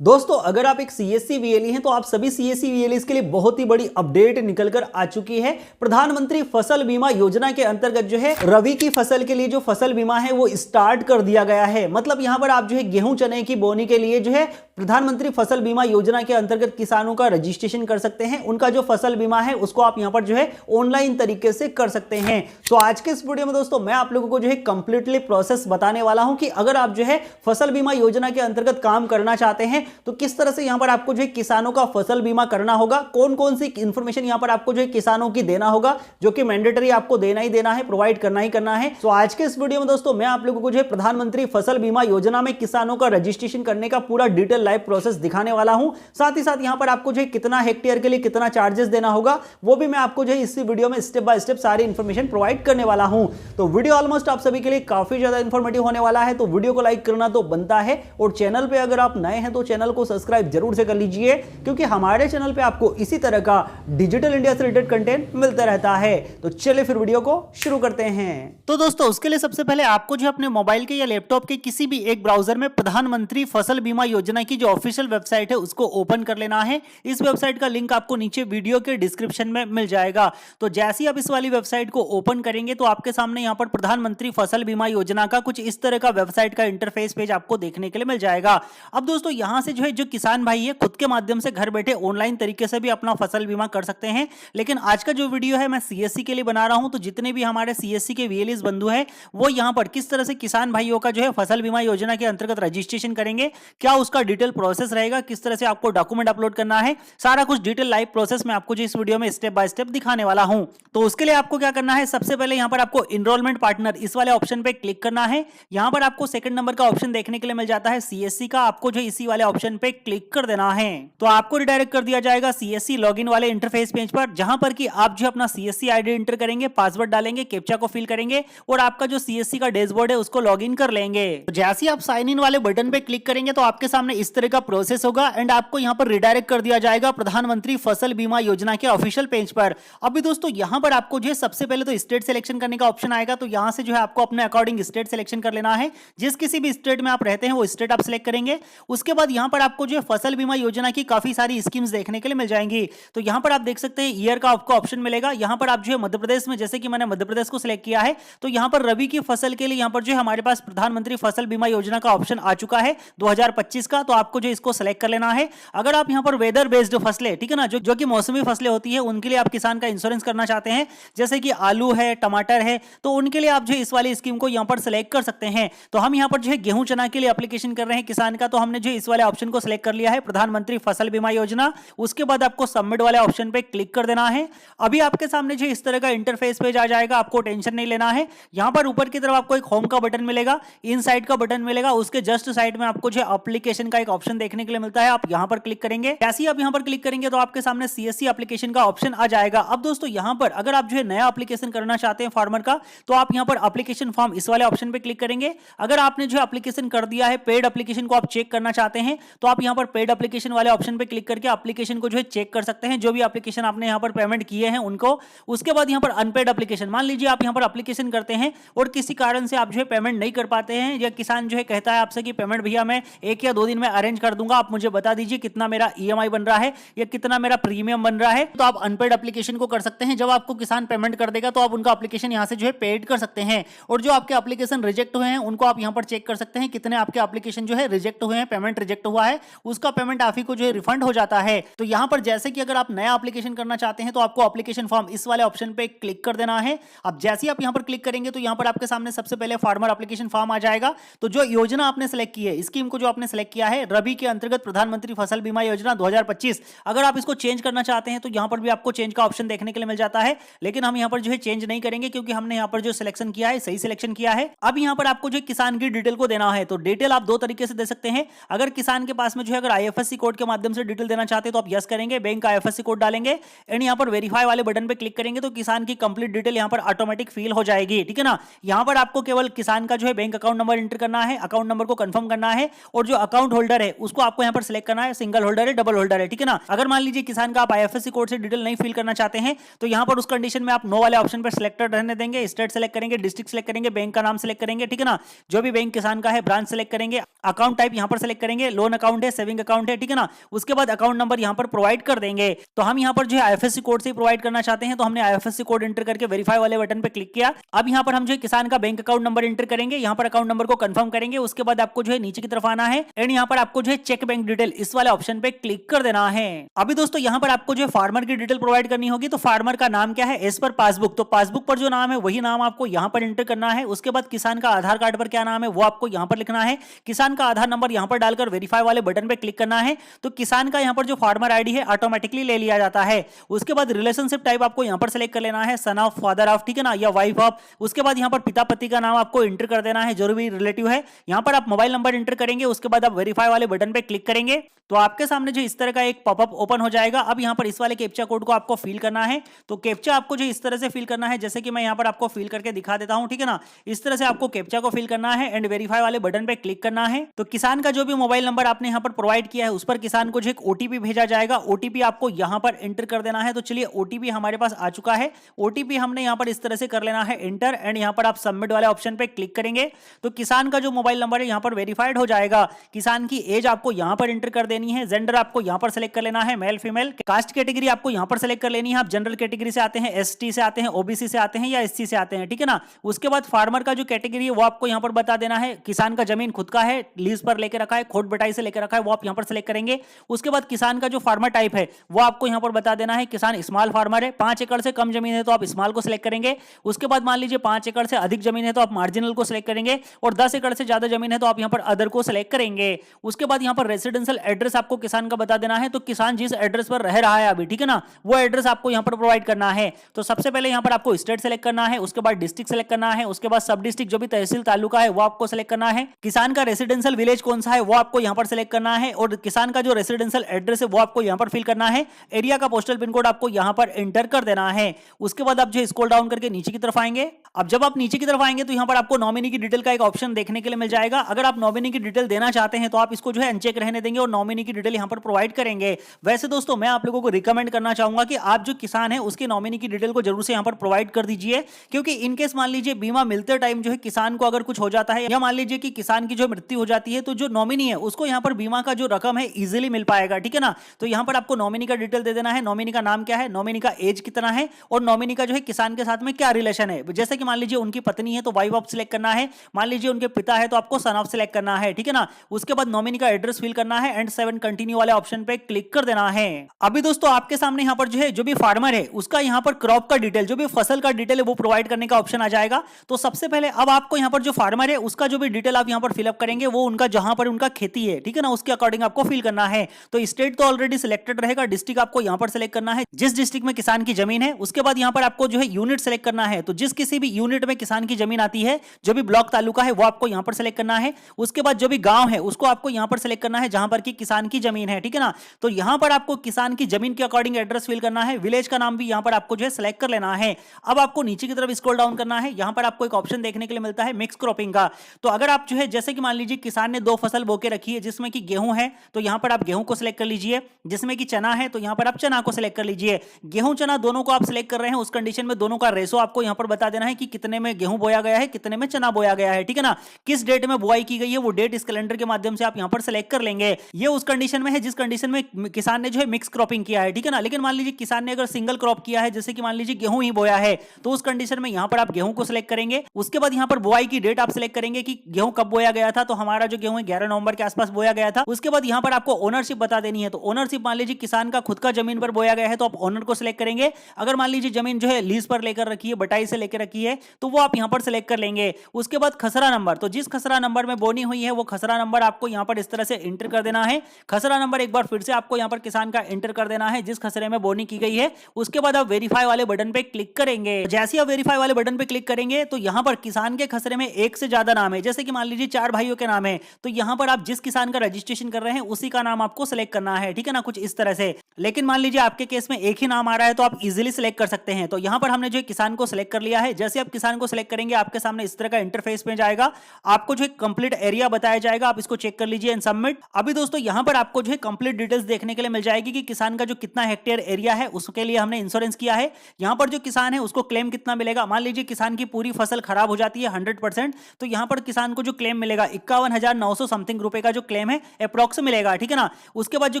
दोस्तों अगर आप एक सीएससी वीएलई हैं तो आप सभी सीएससी वीएलईस के लिए बहुत ही बड़ी अपडेट निकलकर आ चुकी है। प्रधानमंत्री फसल बीमा योजना के अंतर्गत जो है रबी की फसल के लिए जो फसल बीमा है वो स्टार्ट कर दिया गया है। मतलब यहां पर आप जो है गेहूं चने की बोनी के लिए जो है प्रधानमंत्री फसल बीमा योजना के अंतर्गत किसानों का रजिस्ट्रेशन कर सकते हैं। उनका जो फसल बीमा है उसको आप यहां पर जो है ऑनलाइन तरीके से कर सकते हैं। तो आज के इस वीडियो में दोस्तों मैं आप लोगों को जो है कंप्लीटली प्रोसेस बताने वाला हूं कि अगर आप जो है फसल बीमा योजना के अंतर्गत काम करना चाहते हैं तो किस तरह से यहां पर आपको जो है किसानों का फसल बीमा करना होगा, कौन कौन सी इंफॉर्मेशन यहां पर आपको जो है किसानों की देना होगा, जो कि मैंडेटरी आपको देना ही देना है, प्रोवाइड करना ही करना है। तो आज के इस वीडियो में दोस्तों मैं आप लोगों को जो है प्रधानमंत्री फसल बीमा योजना में किसानों का रजिस्ट्रेशन करने का पूरा डिटेल लाइव प्रोसेस दिखाने वाला हूं। साथ ही साथ यहां पर आपको जो है कितना हेक्टेयर के लिए कितना चार्जेस देना होगा वो भी मैं आपको जो है इसी वीडियो में स्टेप बाय स्टेप सारी इंफॉर्मेशन प्रोवाइड करने वाला हूं। तो वीडियो ऑलमोस्ट आप सभी के लिए काफी ज्यादा इंफॉर्मेटिव होने वाला है, तो वीडियो को लाइक करना तो बनता है और चैनल पे अगर आप नए हैं तो चैनल को सब्सक्राइब जरूर से कर लीजिए, क्योंकि हमारे चैनल पे आपको इसी तरह का डिजिटल इंडिया से रिलेटेड कंटेंट मिलता रहता है। तो चलिए फिर वीडियो को शुरू करते हैं। तो दोस्तों उसके लिए सबसे पहले आपको जो अपने मोबाइल के या लैपटॉप के किसी भी एक ब्राउजर में प्रधानमंत्री फसल बीमा योजना की जो ऑफिशियल वेबसाइट है उसको ओपन कर लेना है। इस वेबसाइट का लिंक आपको नीचे वीडियो के डिस्क्रिप्शन में मिल जाएगा। तो जैसे ही आप इस वाली वेबसाइट को ओपन करेंगे तो आपके सामने यहाँ पर प्रधानमंत्री फसल बीमा योजना का कुछ इस तरह का वेबसाइट का इंटरफेस पेज आपको देखने के लिए मिल जाएगा। अब दोस्तों यहाँ से जो है जो किसान भाई है खुद के माध्यम से घर बैठे ऑनलाइन तरीके से भी अपना फसल बीमा कर सकते हैं। लेकिन आज का जो वीडियो है मैं सीएससी के लिए बना रहा हूं, तो जितने भी हमारे सीएससी के वीएलईस बंधु हैं वो यहां पर किस तरह से किसान भाइयों का जो है फसल बीमा योजना के अंतर्गत रजिस्ट्रेशन करेंगे, क्या उसका डिटेल प्रोसेस रहेगा, किस तरह से आपको डॉक्यूमेंट अपलोड करना है, सारा कुछ डिटेल लाइव प्रोसेस मैं आपको जो इस वीडियो में स्टेप बाय स्टेप दिखाने वाला हूं। तो उसके लिए आपको क्या करना है, सबसे पहले यहां पर आपको इनरोलमेंट पार्टनर इस वाले ऑप्शन पे क्लिक करना है। यहां पर आपको सेकंड नंबर का ऑप्शन देखने के लिए मिल जाता है सीएससी का, आपको जो इसी वाले ऑप्शन पे क्लिक कर देना है। तो आपको रिडायरेक्ट कर दिया जाएगा सीएससी लॉगिन वाले इंटरफेस पेज पर, जहां पर कि आप जो अपना सीएससी आईडी एंटर करेंगे, पासवर्ड डालेंगे, कैप्चा को फिल करेंगे और आपका जो सीएससी का डैशबोर्ड है उसको लॉगिन कर लेंगे। तो जैसे ही आप साइन इन वाले बटन पे क्लिक करेंगे तो आपके सामने इस तरह का प्रोसेस होगा एंड आपको यहां पर रिडायरेक्ट कर दिया जाएगा प्रधानमंत्री फसल बीमा योजना के ऑफिशियल पेज पर। अभी दोस्तों यहां पर आपको जो है सबसे पहले तो स्टेट सिलेक्शन करने का ऑप्शन आएगा, तो यहां से जो है आपको अपने अकॉर्डिंग स्टेट सिलेक्शन कर लेना है। जिस किसी भी स्टेट में आप रहते हैं वो स्टेट आप सिलेक्ट करेंगे। उसके बाद यहां पर आपको जो है फसल बीमा योजना की काफी सारी स्कीम्स देखने के लिए मिल जाएंगी। तो यहां पर आप देख सकते हैं ईयर का आपको ऑप्शन मिलेगा। यहां पर आप जो है मध्य प्रदेश में, जैसे कि मैंने मध्य प्रदेश को सिलेक्ट किया है, तो यहां पर रबी की फसल के लिए यहां पर जो है हमारे पास प्रधानमंत्री फसल बीमा योजना का ऑप्शन आ चुका है 2025 का, तो आपको जो इसको सिलेक्ट कर लेना है। अगर आप यहां पर वेदर बेस्ड फसलें, ठीक है ना, जो कि मौसमी फसलें होती है उनके लिए आप किसान का इंश्योरेंस करना चाहते हैं, जैसे कि आलू है, टमाटर है, तो उनके लिए आप जो इस वाली स्कीम को यहां पर सिलेक्ट कर सकते हैं। तो हम यहां पर जो है गेहूं चना के लिए एप्लीकेशन कर रहे हैं किसान का, तो हमने जो इस वाले ऑप्शन को सिलेक्ट कर लिया है प्रधानमंत्री फसल बीमा योजना। उसके बाद आपको सबमिट वाले ऑप्शन पे क्लिक कर देना है। अभी आपके सामने जो इस तरह का इंटरफेस पेज आ जाएगा, आपको टेंशन नहीं लेना है। यहां पर ऊपर की तरफ आपको एक होम का बटन मिलेगा, इनसाइड का बटन मिलेगा, उसके जस्ट साइड में आपको जो एप्लीकेशन का एक ऑप्शन देखने के लिए मिलता है, आप यहां पर क्लिक करेंगे। जैसे ही आप यहां पर क्लिक करेंगे तो आपके सामने सीएससी एप्लीकेशन का ऑप्शन आ जाएगा। अब दोस्तों यहां पर अगर आप जो है नया एप्लीकेशन करना चाहते हैं फार्मर का, तो आप यहां पर एप्लीकेशन फॉर्म इस वाले ऑप्शन पे क्लिक करेंगे। अगर आपने जो एप्लीकेशन कर दिया है, पेड एप्लीकेशन को आप चेक करना चाहते हैं, तो आप यहां पर पेड एप्लीकेशन वाले ऑप्शन पे क्लिक करके एप्लीकेशन को जो है चेक कर सकते हैं, जो भी एप्लीकेशन आपने यहां पर पेमेंट किए हैं उनको। उसके बाद यहां पर अनपेड एप्लीकेशन, मान लीजिए आप यहां पर एप्लीकेशन करते हैं और किसी कारण से आप जो है पेमेंट नहीं कर पाते हैं, या किसान जो है कहता है आपसे कि पेमेंट भैया मैं 1 या 2 दिन में अरेंज कर दूंगा, आप मुझे बता दीजिए कितना मेरा ईएमआई बन रहा है या कितना मेरा प्रीमियम बन रहा है, तो आप अनपेड एप्लीकेशन को कर सकते हैं। जब आपको किसान पेमेंट कर देगा तो आप उनका एप्लीकेशन यहां से जो है पेड कर सकते हैं। और जो आपके एप्लीकेशन रिजेक्ट हुए हैं उनको आप यहां पर चेक कर सकते हैं, कितने आपके एप्लीकेशन जो है रिजेक्ट हुए हैं, पेमेंट रिजेक्ट हुआ है, उसका पेमेंट आप ही को जो है रिफंड हो जाता है। तो यहां पर जैसे कि अगर आप नया एप्लीकेशन करना चाहते हैं तो आपको एप्लीकेशन फॉर्म इस वाले ऑप्शन पे क्लिक कर देना है। अब जैसे ही आप यहां पर क्लिक करेंगे तो यहां पर आपके सामने सबसे पहले फार्मर एप्लीकेशन फॉर्म आ जाएगा। तो जो योजना आपने सेलेक्ट की है, स्कीम को जो आपने सेलेक्ट किया है रबी के अंतर्गत प्रधानमंत्री फसल बीमा योजना 2025, अगर आप इसको चेंज करना चाहते हैं तो यहां पर भी आपको चेंज का ऑप्शन देखने के लिए मिल जाता है। लेकिन हम यहां पर जो है चेंज नहीं करेंगे, क्योंकि हमने यहां पर जो सिलेक्शन किया है सही सिलेक्शन किया है। अब यहां पर आपको जो किसान की डिटेल को देना है, तो डिटेल आप 2 तरीके से दे सकते हैं। अगर किसान के पास में जो है अगर आईएफएससी कोड के माध्यम से डिटेल देना चाहते हैं तो आप यस करेंगे, बैंक का आईएफएससी कोड डालेंगे एंड यहां पर वेरीफाई वाले बटन पे क्लिक करेंगे तो किसान की कंप्लीट डिटेल यहां पर ऑटोमेटिक फिल हो जाएगी, ठीक है ना। यहां पर आपको केवल किसान का जो है बैंक अकाउंट नंबर एंटर करना है, अकाउंट नंबर को कंफर्म करना है और जो अकाउंट होल्डर है उसको आपको यहां पर सिलेक्ट करना है, सिंगल होल्डर है, डबल होल्डर है, ठीक है ना। अगर मान लीजिए किसान का आप आईएफएससी कोड से डिटेल नहीं फिल करना चाहते हैं तो यहां पर उस कंडीशन में आप नो वाले ऑप्शन पर सिलेक्टेड रहने देंगे, स्टेट सेलेक्ट करेंगे, डिस्ट्रिक्ट सेलेक्ट करेंगे, बैंक का नाम सेलेक्ट करेंगे, ठीक है ना। जो भी बैंक किसान का है ब्रांच सेलेक्ट करेंगे, अकाउंट टाइप यहां पर सेलेक्ट करेंगे, लोन अकाउंट है, सेविंग अकाउंट है, ठीक है ना। उसके बाद अकाउंट नंबर यहाँ पर प्रोवाइड कर देंगे। तो हम यहाँ पर जो है आईएफएससी कोड से प्रोवाइड करना चाहते हैं, तो हमने आईएफएससी कोड एंटर करके वेरीफाई वाले बटन पे क्लिक किया। अब यहाँ पर हम जो है किसान का बैंक अकाउंट नंबर एंटर करेंगे, यहाँ पर अकाउंट नंबर को कंफर्म करेंगे। उसके बाद आपको जो है नीचे की तरफ आना है एंड यहाँ पर आपको जो है चेक बैंक डिटेल इस वाले ऑप्शन पे क्लिक कर देना है। अभी दोस्तों यहाँ पर आपको जो है फार्मर की डिटेल प्रोवाइड करनी होगी। तो फार्मर का नाम क्या है, एज पर पासबुक, तो पासबुक पर जो नाम है वही नाम आपको यहाँ पर एंटर करना है। उसके बाद किसान का आधार कार्ड पर क्या नाम है वो आपको यहाँ पर लिखना है। किसान का आधार नंबर यहाँ पर डालकर वेरीफाई वाले बटन पे क्लिक करना है। तो किसान का यहाँ पर जो फार्मर आईडी है ऑटोमेटिकली ले लिया जाता है। उसके बाद रिलेशनशिप टाइप आपको यहाँ पर सेलेक्ट कर लेना है, सन ऑफ, फादर ऑफ, ठीक है ना, या वाइफ ऑफ। उसके बाद यहाँ पर पिता पति का नाम आपको एंटर कर देना है, जो भी रिलेटिव है। यहाँ पर आप मोबाइल नंबर एंटर करेंगे, उसके बाद आप वेरीफाई वाले बटन पे क्लिक करेंगे तो आपके सामने जो इस तरह का एक पॉपअप ओपन हो जाएगा। अब यहाँ पर इस वाले कैप्चा कोड को आपको फिल करना है। तो कैप्चा आपको जो इस तरह से फिल करना है, जैसे कि मैं यहाँ पर आपको फिल करके दिखा देता हूँ, ठीक है ना। इस तरह से आपको कैप्चा को फिल करना है एंड वेरीफाई वाले बटन पे क्लिक करना है। तो किसान का जो भी मोबाइल नंबर आपने यहाँ पर प्रोवाइड किया है उस पर किसान को जो एक ओटीपी भेजा जाएगा, ओटीपी आपको यहाँ पर एंटर कर देना है। तो चलिए ओटीपी हमारे पास आ चुका है। ओटीपी हमने यहाँ पर इस तरह से कर लेना है एंटर एंड यहाँ पर आप सबमिट वाले ऑप्शन पे क्लिक करेंगे तो किसान का जो मोबाइल नंबर है यहाँ पर वेरीफाइड हो जाएगा। किसान की एज आपको यहाँ पर एंटर कर देनी है, जेंडर आपको यहाँ पर सेलेक्ट कर लेना है, मेल फीमेल, कास्ट कैटेगरी आपको यहाँ पर सेलेक्ट कर लेनी है। आप जनरल कैटेगरी से आते हैं, एसटी से आते हैं, ओबीसी से आते हैं या एससी से आते हैं, ठीक है ना। उसके बाद फार्मर का जो कैटेगरी है वो आपको यहाँ पर बता देना है। किसान का जमीन खुद का है, लीज पर लेकर रखा है, खोट बटाई से लेकर रखा है, वो आप यहाँ पर सेलेक्ट करेंगे। उसके बाद किसान का जो फार्मर टाइप है वो आपको यहाँ पर बता देना है। किसान स्मॉल फार्मर है, 5 एकड़ से कम जमीन है तो आप स्मॉल को सिलेक्ट करेंगे। उसके बाद मान लीजिए 5 एकड़ से अधिक जमीन है तो आप मार्जिनल को सिलेक्ट करेंगे और 10 एकड़ से ज्यादा जमीन है तो आप यहाँ पर अदर को सिलेक्ट करेंगे। उसके बाद यहाँ पर रेसिडेंशियल एड्रेस आपको किसान का बता देना है। तो किसान जिस एड्रेस पर रह रहा है अभी, ठीक है ना, वो एड्रेस आपको यहाँ पर प्रोवाइड करना है। तो सबसे पहले यहाँ पर आपको स्टेट सेलेक्ट करना है, उसके बाद डिस्ट्रिक्ट सेलेक्ट करना है, उसके बाद सब डिस्ट्रिक्ट जो भी तहसील तालुका है वो आपको सेलेक्ट करना है। किसान का रेसिडेंशियल विलेज कौन सा है वो आपको यहाँ पर सेलेक्ट करना है और किसान का जो रेसिडेंशियल एड्रेस है वो आपको यहाँ पर फिल करना है। एरिया का पोस्टल पिन कोड आपको यहाँ पर एंटर कर देना है। उसके बाद आप जो स्क्रॉल डाउन करके नीचे की तरफ आएंगे। अब जब आप नीचे की तरफ आएंगे तो यहाँ पर आपको नॉमिनी की डिटेल का एक ऑप्शन देखने के लिए मिल जाएगा। अगर आप नॉमिनी की डिटेल देना चाहते हैं तो आप इसको जो है अनचेक रहने देंगे और नॉमिनी की डिटेल यहाँ पर प्रोवाइड करेंगे। वैसे दोस्तों मैं आप लोगों को रिकमेंड करना चाहूंगा कि आप जो किसान है उसके नॉमिनी की डिटेल को जरूर से यहाँ पर प्रोवाइड कर दीजिए, क्योंकि इनकेस मान लीजिए बीमा मिलते टाइम जो है किसान को अगर कुछ हो जाता है या मान लीजिए कि किसान की जो मृत्यु हो जाती है तो जो नॉमिनी है उसको यहाँ पर बीमा का जो रकम है इजीली मिल पाएगा, ठीक है ना। तो यहाँ पर आपको नॉमिनी का डिटेल दे देना है, नॉमिनी का नाम क्या है, नॉमिनी का एज कितना है और नॉमिनी का जो है किसान के साथ में क्या रिलेशन है। जैसे कि मान लीजिए उनकी पत्नी है तो वाइफ ऑफ सिलेक्ट करना है, मान लीजिए उनके पिता है तो आपको सन ऑफ सिलेक्ट करना है, ठीक है ना। उसके बाद नॉमिनी का एड्रेस फिल करना है एंड 7 कंटिन्यू वाले ऑप्शन पे क्लिक कर देना है। अभी दोस्तों आपके सामने यहाँ पर जो है जो भी फार्मर है उसका यहाँ पर क्रॉप का डिटेल, जो भी फसल का डिटेल है वो प्रोवाइड करने का ऑप्शन आ जाएगा। तो सबसे पहले अब आपको यहाँ पर जो फार्मर है उसका जो भी डिटेल आप यहाँ पर फिलअप करेंगे वो उनका जहां पर उनका खेती है, ठीक है ना, उसके अकॉर्डिंग आपको फिल करना है। तो स्टेट तो ऑलरेडी सिलेक्टेड रहेगा, डिस्ट्रिक्ट आपको यहाँ पर सिलेक्ट करना है जिस डिस्ट्रिक्ट में किसान की जमीन है। उसके बाद यहाँ पर आपको जो है यूनिट सेलेक्ट करना है, तो जिस किसी भी यूनिट में किसान की जमीन आती है, जो भी ब्लॉक तालुका है वो आपको यहाँ पर सिलेक्ट करना है। उसके बाद जो भी गांव है उसको आपको यहाँ पर सिलेक्ट करना है जहां पर की किसान की जमीन है, ठीक है ना। तो यहाँ पर आपको किसान की जमीन के अकॉर्डिंग एड्रेस फिल करना है, विलेज का नाम भी यहाँ पर आपको जो है सिलेक्ट कर लेना है। अब आपको नीचे की तरफ स्क्रॉल डाउन करना है, यहाँ पर आपको एक ऑप्शन देखने के लिए मिलता है मिक्स क्रॉपिंग का। तो अगर आप जो है जैसे कि मान लीजिए किसान ने 2 फसल बोके रखी है जिसमें कि गेहूं है तो यहाँ पर आप गेहूं को सिलेक्ट कर लीजिए, जिसमें कि चना है तो यहाँ पर आप चना को सिलेक्ट कर लीजिए। गेहूं चना दोनों को आप सिलेक्ट कर रहे हैं, उस कंडीशन में दोनों का रेशो आपको यहाँ पर बता देना है कि कितने में गेहूं बोया गया है, कितने में चना बोया गया है, ठीक है ना। किस डेट में बुआई की गई है वो डेट इस कैलेंडर के माध्यम से आप यहाँ पर सिलेक्ट कर लेंगे। ये उस कंडीशन में है जिस कंडीशन में किसान ने जो है मिक्स क्रॉपिंग किया है, ठीक है ना। लेकिन मान लीजिए किसान ने अगर सिंगल क्रॉप किया है, जैसे कि मान लीजिए गेहूं ही बोया है, तो उस कंडीशन में यहाँ पर आप गेहूं को सिलेक्ट करेंगे। उसके बाद यहाँ पर बुआई की डेट आप सिलेक्ट करेंगे कि गेहूं कब बोया गया था, तो हमारा जो गेहूं 11 नवंबर के आसपास बोया गया था। उसके बाद यहाँ पर आपको ओनरशिप बता देनी है, तो ओनरशिप मान लीजिए किसान का खुद का जमीन पर बोया गया है तो आप ओनर को सिलेक्ट करेंगे। अगर मान लीजिए जमीन जो है लीज पर लेकर रखी है, बटाई से लेकर रखी है, तो वो आप यहाँ पर सिलेक्ट कर लेंगे। उसके बाद खसरा नंबर, तो जिस खसरा नंबर में बोनी हुई है वो खसरा नंबर आपको यहाँ पर इस तरह से एंटर कर देना है। खसरा नंबर एक बार फिर से आपको यहाँ पर किसान का एंटर कर देना है जिस खसरे में बोनी की गई है। उसके बाद आप वेरीफाई वाले बटन पे क्लिक करेंगे। जैसे आप वेरीफाई वाले बटन पे क्लिक करेंगे तो यहाँ पर किसान के खसरे में एक से ज्यादा नाम है, जैसे कि मान लीजिए 4 भाइयों के नाम है, तो यहाँ पर आप जिस किसान का रजिस्ट्रेशन कर रहे हैं उसी का नाम आपको सिलेक्ट करना है, ठीक है ना, कुछ इस तरह से। लेकिन मान लीजिए आपके केस में एक ही नाम आ रहा है तो आप इजीली सिलेक्ट कर सकते हैं। तो यहां पर हमने जो किसान को सिलेक्ट कर लिया है। जैसे आप किसान को सिलेक्ट करेंगे आपके सामने इस तरह का इंटरफेस में जाएगा, आपको जो कंप्लीट एरिया बताया जाएगा, आप इसको चेक कर लीजिए एंड सबमिट। अभी दोस्तों यहां पर आपको जो है कंप्लीट डिटेल्स देखने के लिए मिल जाएगी कि किसान का जो कितना हेक्टेयर एरिया है उसके लिए हमने इंश्योरेंस किया है। यहां पर जो किसान है उसको क्लेम कितना मिलेगा, मान लीजिए किसान की पूरी फसल खराब हो जाती है 100%, तो यहां पर किसान को जो क्लेम मिलेगा 51,900 समथिंग रुपए का जो क्लेम है अप्रॉक्स मिलेगा, ठीक है ना। उसके बाद जो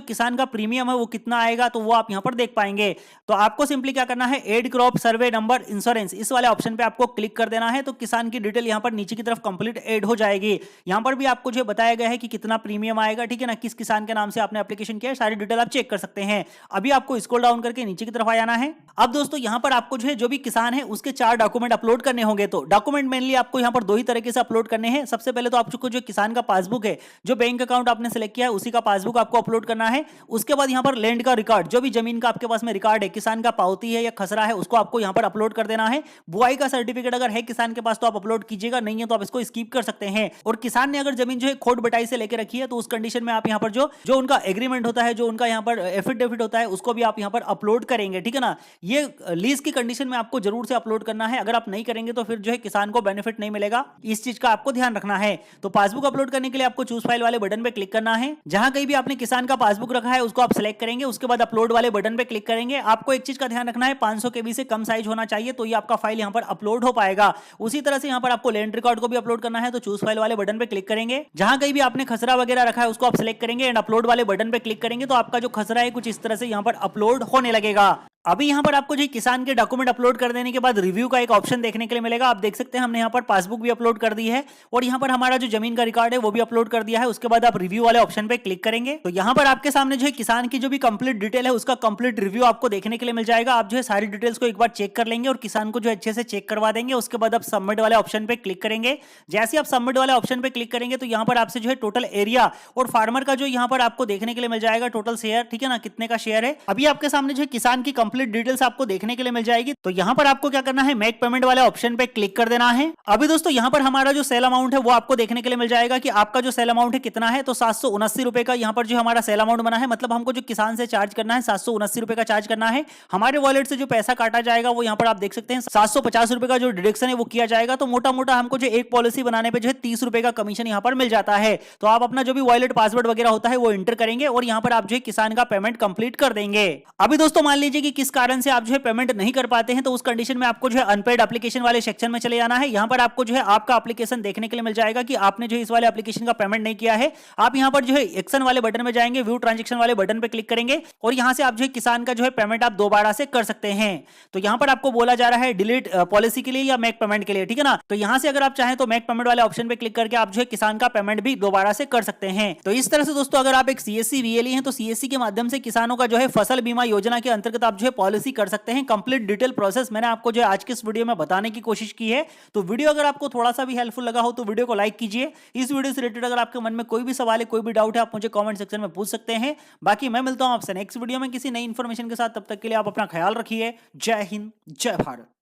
किसान का प्रीमियम है वो कितना आएगा तो वो आप यहां पर देख पाएंगे। तो आपको सिंपली क्या करना है, add crop survey number insurance, इस वाले ऑप्शन पे आपको क्लिक कर देना है। तो किसान की डिटेल यहां पर नीचे की तरफ कंप्लीट एड हो जाएगी। यहां पर भी आपको जो बताया गया है कि कितना प्रीमियम आएगा, ठीक है ना, किस किसान के नाम से आपने एप्लीकेशन किया है, सारी डिटेल आप चेक कर सकते हैं। अभी आपको स्क्रॉल डाउन करके नीचे की तरफ आ जाना है। अब दोस्तों यहां पर आपको जो है जो भी किसान है उसके 4 डॉक्यूमेंट अपलोड करने होंगे। तो डॉक्यूमेंट मेनली आपको यहां पर 2 ही तरीके से अपलोड करने हैं। सबसे पहले तो आपको जो किसान का पासबुक है, जो बैंक अकाउंट आपने सेलेक्ट किया है उसी का पासबुक आपको अपलोड करना है। उसके बाद यहां पर लैंड का रिकॉर्ड, जो भी जमीन का आपके पास में रिकॉर्ड है, किसान का पावती है या खसरा है, उसको आपको यहां पर अपलोड कर देना है। बुआई का सर्टिफिकेट अगर है किसान के पास तो आप अपलोड कीजिएगा, नहीं है तो आप इसको स्किप कर सकते हैं। और किसान ने अगर जमीन जो है खोट बटाई से लेकर रखी है तो उस कंडीशन में आप यहां पर जो उनका एग्रीमेंट होता है, जो उनका यहां पर एफिडेविट होता है, उसको भी आप यहां पर अपलोड करेंगे, ठीक है ना। ये लीज की कंडीशन में आपको जरूर से अपलोड करना है। अगर आप नहीं करेंगे तो फिर जो है किसान को बेनिफिट नहीं मिलेगा, इस चीज का आपको ध्यान रखना है। तो पासबुक अपलोड करने के लिए आपको चूज फाइल वाले बटन पे क्लिक करना है। जहां कहीं भी आपने किसान का पासबुक रखा है उसको आप सिलेक्ट करेंगे, उसके बाद अपलोड वाले बटन पे क्लिक करेंगे। आपको एक चीज का ध्यान रखना है, 500 केबी से कम साइज होना चाहिए, तो ये आपका फाइल यहां पर अपलोड हो पाएगा। उसी तरह से यहां पर आपको लैंड रिकॉर्ड को भी अपलोड करना है, तो चूज फाइल वाले बटन पे क्लिक करेंगे। जहां कहीं भी आपने खसरा वगैरह रखा है उसको आप सिलेक्ट करेंगे एंड अपलोड वाले बटन पे क्लिक करेंगे, तो आपका जो खसरा है कुछ इस तरह से यहां पर अपलोड होने लगेगा। अभी यहां पर आपको जो किसान के डॉक्यूमेंट अपलोड कर देने के बाद रिव्यू का एक ऑप्शन देखने के लिए मिलेगा। आप देख सकते हैं हमने यहां पर पासबुक भी अपलोड कर दी है और यहां पर हमारा जो जमीन का रिकॉर्ड है वो भी अपलोड कर दिया है। उसके बाद आप रिव्यू वाले ऑप्शन पे क्लिक करेंगे तो यहां पर आपके सामने जो है किसान की जो भी कंप्लीट डिटेल है उसका कंप्लीट रिव्यू आपको देखने के लिए मिल जाएगा। आप जो है सारी डिटेल्स को एक बार चेक कर लेंगे और किसान को जो अच्छे से चेक करवा देंगे। उसके बाद आप सबमिट वाले ऑप्शन पे क्लिक करेंगे। जैसे आप सबमिट वाले ऑप्शन पे क्लिक करेंगे तो यहां पर आपसे जो है टोटल एरिया और फार्मर का जो यहां पर आपको देखने के लिए मिल जाएगा टोटल शेयर, ठीक है ना, कितने का शेयर है। अभी आपके सामने जो है किसान की कंप्लीट डिटेल्स आपको देखने के लिए मिल जाएगी। तो यहां पर आपको क्या करना है, मेक पेमेंट वाले ऑप्शन पे क्लिक कर देना है। अभी दोस्तों यहां पर हमारा जो सेल अमाउंट है वो आपको देखने के लिए मिल जाएगा कि आपका जो सेल अमाउंट है कितना है। तो 779 रुपए का यहां पर जो हमारा सेल अमाउंट बना है, मतलब हमको जो किसान से चार्ज करना है 779 रुपए का चार्ज करना है। हमारे वॉलेट से जो पैसा काटा जाएगा वो यहां पर आप देख सकते हैं 750 रुपए का जो डिडक्शन है वो किया जाएगा। तो मोटा मोटा हमको जो एक पॉलिसी बनाने पे जो है 30 रुपए का कमीशन यहां पर मिल जाता है। तो आप अपना जो भी वॉलेट पासवर्ड वगैरह होता है वो एंटर करेंगे और यहां पर आप जो है किसान का पेमेंट कंप्लीट कर देंगे। अभी दोस्तों मान लीजिए कि किस कारण से आप जो है पेमेंट नहीं कर पाते हैं, तो उस कंडीशन में आपको जो है अनपेड एप्लीकेशन वाले सेक्शन में चले जाना है। यहां पर आपको जो है आपका एप्लीकेशन देखने के लिए मिल जाएगा कि आपने जो इस वाले एप्लीकेशन का पेमेंट नहीं किया है। आप यहां पर जो है एक्शन वाले बटन में जाएंगे, व्यू ट्रांजैक्शन वाले बटन पे क्लिक करेंगे और यहां से आप जो है किसान का जो है पेमेंट आप दोबारा से कर सकते हैं। तो यहां पर आपको बोला जा रहा है डिलीट पॉलिसी के लिए या मेक पेमेंट के लिए, ठीक है ना। तो यहां से अगर आप चाहें तो मेक पेमेंट वाले ऑप्शन पे क्लिक करके आप जो है किसान का पेमेंट भी दोबारा से कर सकते हैं। तो इस तरह से दोस्तों अगर आप एक सीएससी वीएलई हैं तो सीएससी के माध्यम से किसानों का जो है फसल बीमा योजना के अंतर्गत आप जो है पॉलिसी कर सकते हैं। कंप्लीट डिटेल प्रोसेस मैंने आपको जो आज के इस वीडियो में बताने की कोशिश की है। तो वीडियो अगर आपको थोड़ा सा भी हेल्पफुल लगा हो तो वीडियो को लाइक कीजिए। इस वीडियो से रिलेटेड अगर आपके मन में कोई भी सवाल है, कोई भी डाउट है, आप मुझे कमेंट सेक्शन में पूछ सकते हैं। बाकी मैं मिलता हूं आपसे नेक्स्ट वीडियो में किसी नई इंफॉर्मेशन के साथ। तब तक के लिए आप अपना ख्याल रखिए। जय हिंद, जय भारत।